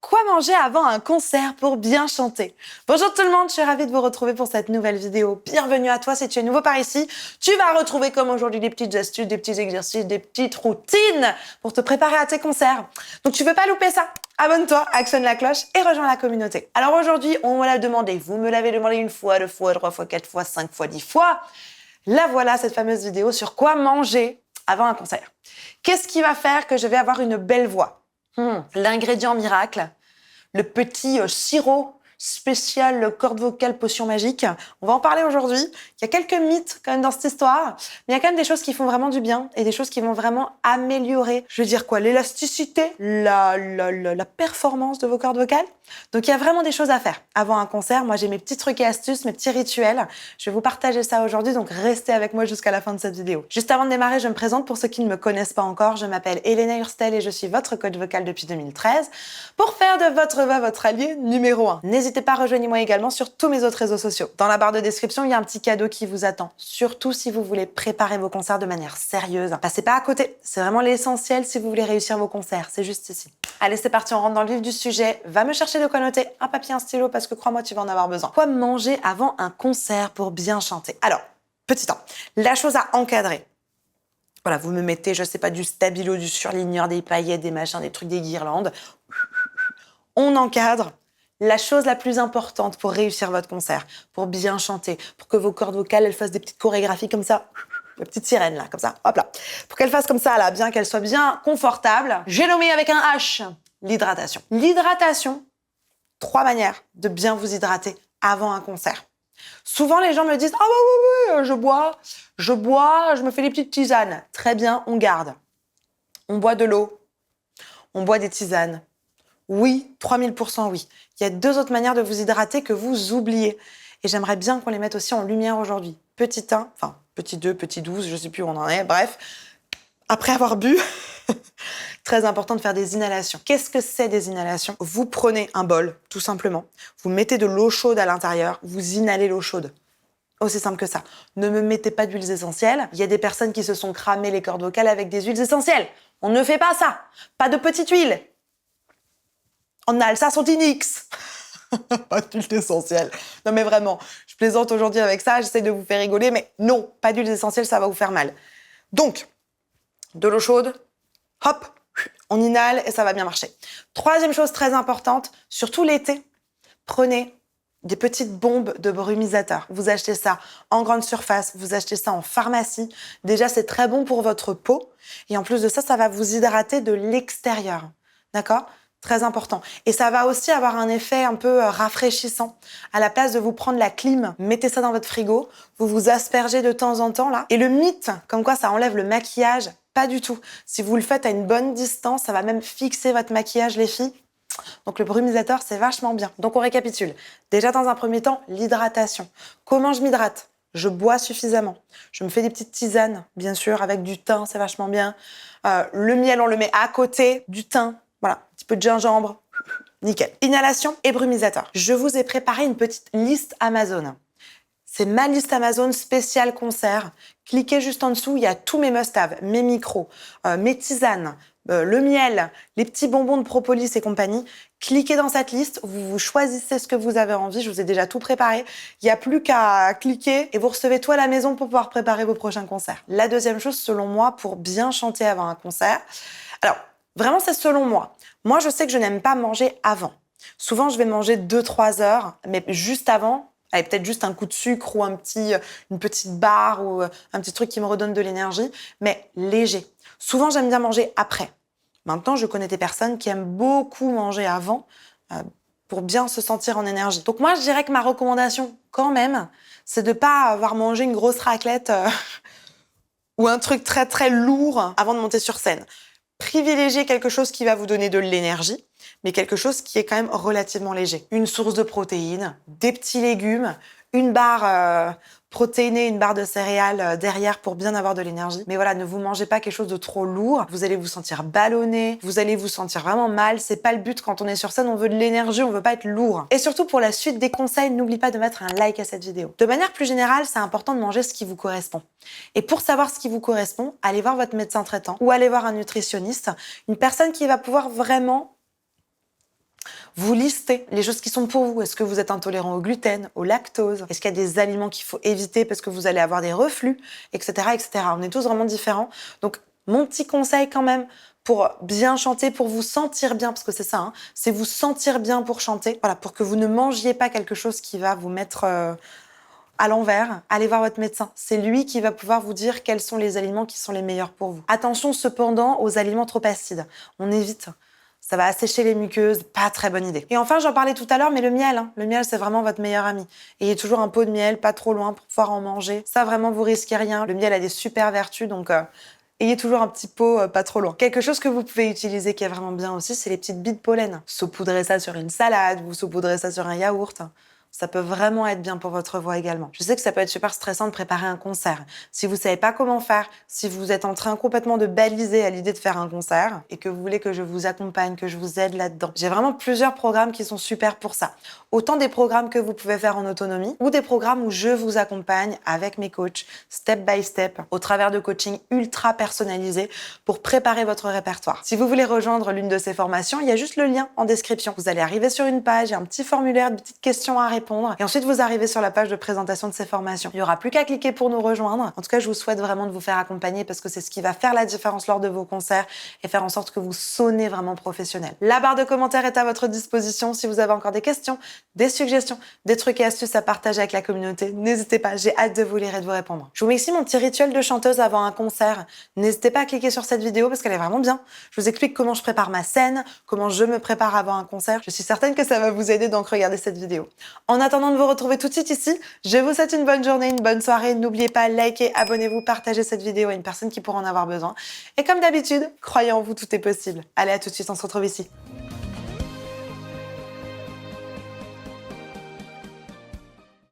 Quoi manger avant un concert pour bien chanter? Bonjour tout le monde, je suis ravie de vous retrouver pour cette nouvelle vidéo. Bienvenue à toi si tu es nouveau par ici. Tu vas retrouver comme aujourd'hui des petites astuces, des petits exercices, des petites routines pour te préparer à tes concerts. Donc tu veux pas louper ça? Abonne-toi, actionne la cloche et rejoins la communauté. Alors aujourd'hui, on me l'a demandé. Vous me l'avez demandé une fois, deux fois, trois fois, quatre fois, cinq fois, 10 fois. La voilà, cette fameuse vidéo sur quoi manger avant un concert. Qu'est-ce qui va faire que je vais avoir une belle voix? L'ingrédient miracle, le petit sirop spécial corde vocale potion magique. On va en parler aujourd'hui. Il y a quelques mythes quand même dans cette histoire, mais il y a quand même des choses qui font vraiment du bien et des choses qui vont vraiment améliorer, je veux dire quoi, l'élasticité, la performance de vos cordes vocales. Donc il y a vraiment des choses à faire avant un concert. Moi j'ai mes petits trucs et astuces, mes petits rituels. Je vais vous partager ça aujourd'hui, donc restez avec moi jusqu'à la fin de cette vidéo. Juste avant de démarrer, je me présente pour ceux qui ne me connaissent pas encore. Je m'appelle Elena Hurstel et je suis votre coach vocal depuis 2013 pour faire de votre voix votre allié numéro 1. N'hésitez pas, rejoignez-moi également sur tous mes autres réseaux sociaux. Dans la barre de description, il y a un petit cadeau qui vous attend. Surtout si vous voulez préparer vos concerts de manière sérieuse. Passez pas à côté, c'est vraiment l'essentiel si vous voulez réussir vos concerts. C'est juste ici. Allez, c'est parti, on rentre dans le vif du sujet. Va me chercher de quoi noter, un papier, un stylo, parce que crois-moi, tu vas en avoir besoin. Quoi manger avant un concert pour bien chanter? Alors, petit 1, la chose à encadrer. Voilà, vous me mettez, je sais pas, du stabilo, du surligneur, des paillettes, des machins, des trucs, des guirlandes. On encadre. La chose la plus importante pour réussir votre concert, pour bien chanter, pour que vos cordes vocales, elles fassent des petites chorégraphies comme ça, la petite sirène là, comme ça, hop là. Pour qu'elles fassent comme ça là, bien qu'elles soient bien confortables, j'ai nommé avec un H, l'hydratation. L'hydratation, 3 manières de bien vous hydrater avant un concert. Souvent, les gens me disent « Ah bah oui, je bois, je me fais des petites tisanes. » Très bien, on garde. On boit de l'eau, on boit des tisanes. Oui, 3000% oui. Il y a 2 autres manières de vous hydrater que vous oubliez. Et j'aimerais bien qu'on les mette aussi en lumière aujourd'hui. Petit 1, enfin petit 2, petit 12, je sais plus où on en est, bref. Après avoir bu, très important de faire des inhalations. Qu'est-ce que c'est des inhalations? Vous prenez un bol, tout simplement. Vous mettez de l'eau chaude à l'intérieur, vous inhalez l'eau chaude. Aussi simple que ça. Ne me mettez pas d'huiles essentielles. Il y a des personnes qui se sont cramées les cordes vocales avec des huiles essentielles. On ne fait pas ça. Pas de petite huile. On a Alsace-Antinix. Pas d'huile essentielle. Non mais vraiment, je plaisante aujourd'hui avec ça, j'essaie de vous faire rigoler, mais non, pas d'huile essentielle, ça va vous faire mal. Donc, de l'eau chaude, hop, on inhale et ça va bien marcher. 3e chose très importante, surtout l'été, prenez des petites bombes de brumisateur. Vous achetez ça en grande surface, vous achetez ça en pharmacie. Déjà, c'est très bon pour votre peau. Et en plus de ça, ça va vous hydrater de l'extérieur. D'accord ? Très important. Et ça va aussi avoir un effet un peu rafraîchissant. À la place de vous prendre la clim, mettez ça dans votre frigo, vous vous aspergez de temps en temps là. Et le mythe, comme quoi ça enlève le maquillage, pas du tout. Si vous le faites à une bonne distance, ça va même fixer votre maquillage, les filles. Donc le brumisateur, c'est vachement bien. Donc on récapitule. Déjà dans un premier temps, l'hydratation. Comment je m'hydrate? Je bois suffisamment. Je me fais des petites tisanes, bien sûr, avec du thym, c'est vachement bien. Le miel, on le met à côté du thym. Voilà, un petit peu de gingembre, nickel. Inhalation et brumisateur. Je vous ai préparé une petite liste Amazon. C'est ma liste Amazon spéciale concert. Cliquez juste en dessous, il y a tous mes must-have, mes micros, mes tisanes, le miel, les petits bonbons de propolis et compagnie. Cliquez dans cette liste, vous choisissez ce que vous avez envie, je vous ai déjà tout préparé. Il n'y a plus qu'à cliquer et vous recevez tout à la maison pour pouvoir préparer vos prochains concerts. La 2e chose, selon moi, pour bien chanter avant un concert, alors, vraiment, c'est selon moi. Moi, je sais que je n'aime pas manger avant. Souvent, je vais manger 2-3 heures, mais juste avant, avec peut-être juste un coup de sucre ou une petite barre ou un petit truc qui me redonne de l'énergie, mais léger. Souvent, j'aime bien manger après. Maintenant, je connais des personnes qui aiment beaucoup manger avant pour bien se sentir en énergie. Donc moi, je dirais que ma recommandation, quand même, c'est de pas avoir mangé une grosse raclette ou un truc très très lourd avant de monter sur scène. Privilégiez quelque chose qui va vous donner de l'énergie, mais quelque chose qui est quand même relativement léger. Une source de protéines, des petits légumes, une barre protéinée, une barre de céréales derrière pour bien avoir de l'énergie. Mais voilà, ne vous mangez pas quelque chose de trop lourd. Vous allez vous sentir ballonné, vous allez vous sentir vraiment mal. C'est pas le but quand on est sur scène, on veut de l'énergie, on veut pas être lourd. Et surtout pour la suite des conseils, n'oublie pas de mettre un like à cette vidéo. De manière plus générale, c'est important de manger ce qui vous correspond. Et pour savoir ce qui vous correspond, allez voir votre médecin traitant ou allez voir un nutritionniste, une personne qui va pouvoir vraiment Vous listez les choses qui sont pour vous. Est-ce que vous êtes intolérant au gluten, au lactose? Est-ce qu'il y a des aliments qu'il faut éviter parce que vous allez avoir des reflux, etc., etc. On est tous vraiment différents. Donc, mon petit conseil quand même pour bien chanter, pour vous sentir bien, parce que c'est ça, hein, c'est vous sentir bien pour chanter. Voilà, pour que vous ne mangiez pas quelque chose qui va vous mettre à l'envers, allez voir votre médecin. C'est lui qui va pouvoir vous dire quels sont les aliments qui sont les meilleurs pour vous. Attention cependant aux aliments trop acides. On évite. Ça va assécher les muqueuses, pas très bonne idée. Et enfin, j'en parlais tout à l'heure, mais le miel. Le miel, c'est vraiment votre meilleur ami. Ayez toujours un pot de miel, pas trop loin pour pouvoir en manger. Ça, vraiment, vous risquez rien. Le miel a des super vertus, donc ayez toujours un petit pot pas trop loin. Quelque chose que vous pouvez utiliser qui est vraiment bien aussi, c'est les petites billes de pollen. Saupoudrez ça sur une salade, vous saupoudrez ça sur un yaourt. Ça peut vraiment être bien pour votre voix également. Je sais que ça peut être super stressant de préparer un concert. Si vous savez pas comment faire, si vous êtes en train complètement de baliser à l'idée de faire un concert et que vous voulez que je vous accompagne, que je vous aide là-dedans, j'ai vraiment plusieurs programmes qui sont super pour ça. Autant des programmes que vous pouvez faire en autonomie ou des programmes où je vous accompagne avec mes coachs, step by step, au travers de coaching ultra personnalisés pour préparer votre répertoire. Si vous voulez rejoindre l'une de ces formations, il y a juste le lien en description. Vous allez arriver sur une page, il y a un petit formulaire, des petites questions à répondre. Et ensuite, vous arrivez sur la page de présentation de ces formations. Il n'y aura plus qu'à cliquer pour nous rejoindre. En tout cas, je vous souhaite vraiment de vous faire accompagner parce que c'est ce qui va faire la différence lors de vos concerts et faire en sorte que vous sonnez vraiment professionnel. La barre de commentaires est à votre disposition. Si vous avez encore des questions, des suggestions, des trucs et astuces à partager avec la communauté, n'hésitez pas. J'ai hâte de vous lire et de vous répondre. Je vous mets ici mon petit rituel de chanteuse avant un concert. N'hésitez pas à cliquer sur cette vidéo parce qu'elle est vraiment bien. Je vous explique comment je prépare ma scène, comment je me prépare avant un concert. Je suis certaine que ça va vous aider, donc regardez cette vidéo. En attendant de vous retrouver tout de suite ici, je vous souhaite une bonne journée, une bonne soirée. N'oubliez pas, likez, abonnez-vous, partagez cette vidéo à une personne qui pourra en avoir besoin. Et comme d'habitude, croyez en vous, tout est possible. Allez, à tout de suite, on se retrouve ici.